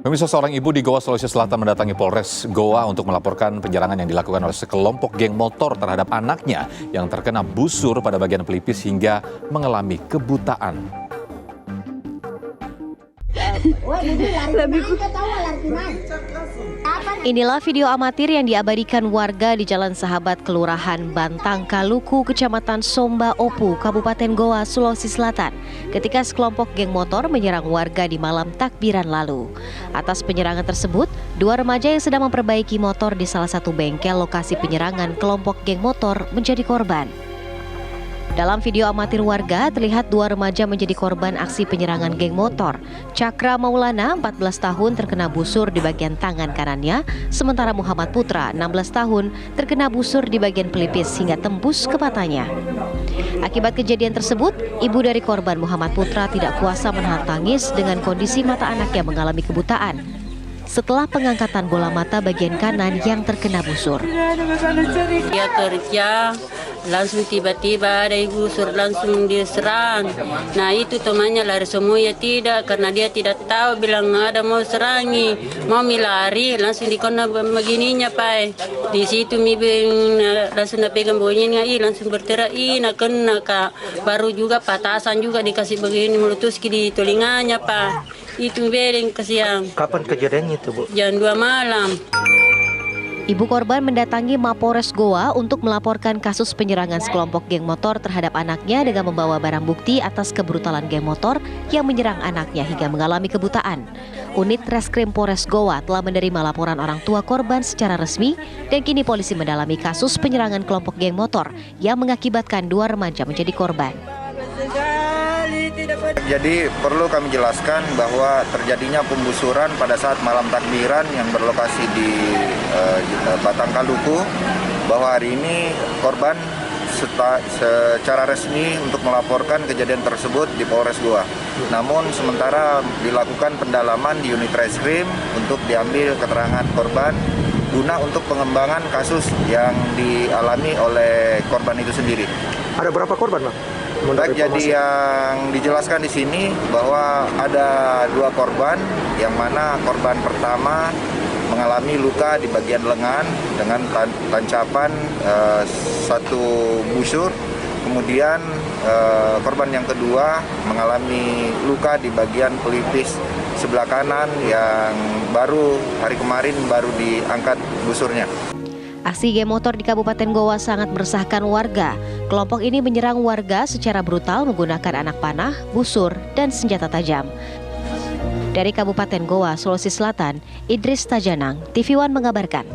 Pemirsa, seorang ibu di Goa, Sulawesi Selatan mendatangi Polres Goa untuk melaporkan penyerangan yang dilakukan oleh sekelompok geng motor terhadap anaknya yang terkena busur pada bagian pelipis hingga mengalami kebutaan. Inilah video amatir yang diabadikan warga di Jalan Sahabat Kelurahan Bantang Kaluku, Kecamatan Somba Opu, Kabupaten Goa, Sulawesi Selatan, ketika sekelompok geng motor menyerang warga di malam takbiran lalu. Atas penyerangan tersebut, dua remaja yang sedang memperbaiki motor di salah satu bengkel lokasi penyerangan kelompok geng motor menjadi korban. Dalam video amatir warga, terlihat dua remaja menjadi korban aksi penyerangan geng motor. Cakra Maulana, 14 tahun, terkena busur di bagian tangan kanannya, sementara Muhammad Putra, 16 tahun, terkena busur di bagian pelipis hingga tembus ke matanya. Akibat kejadian tersebut, ibu dari korban Muhammad Putra tidak kuasa menahan tangis dengan kondisi mata anaknya mengalami kebutaan setelah pengangkatan bola mata bagian kanan yang terkena busur. Dia kerja, langsung tiba-tiba ada busur, langsung diserang. Nah itu temannya lari semua, ya tidak, karena dia tidak tahu, bilang ada mau serangi, mau lari, langsung dikena begininya Pak. Di situ langsung pegang begininya, langsung berteriak, nak kena Kak. Baru juga patasan juga dikasih begini, meletus di telinganya Pak. Itu bedeng kesiang. Kapan kejadiannya itu, Bu? Jam 2 malam. Ibu korban mendatangi Mapores Goa untuk melaporkan kasus penyerangan sekelompok geng motor terhadap anaknya dengan membawa barang bukti atas kebrutalan geng motor yang menyerang anaknya hingga mengalami kebutaan. Unit Reskrim Polres Goa telah menerima laporan orang tua korban secara resmi dan kini polisi mendalami kasus penyerangan kelompok geng motor yang mengakibatkan dua remaja menjadi korban. Jadi perlu kami jelaskan bahwa terjadinya pembusuran pada saat malam takbiran yang berlokasi di Bantang Kaluku, bahwa hari ini korban secara resmi untuk melaporkan kejadian tersebut di Polres Goa. Namun sementara dilakukan pendalaman di unit reskrim untuk diambil keterangan korban guna untuk pengembangan kasus yang dialami oleh korban itu sendiri. Ada berapa korban, Bang? Baik, jadi yang dijelaskan di sini bahwa ada dua korban, yang mana korban pertama mengalami luka di bagian lengan dengan tancapan satu busur. Kemudian korban yang kedua mengalami luka di bagian pelipis sebelah kanan yang baru hari kemarin baru diangkat busurnya. Aksi geng motor di Kabupaten Goa sangat meresahkan warga. Kelompok ini menyerang warga secara brutal menggunakan anak panah, busur, dan senjata tajam. Dari Kabupaten Goa, Sulawesi Selatan, Idris Tajanang, TV One mengabarkan.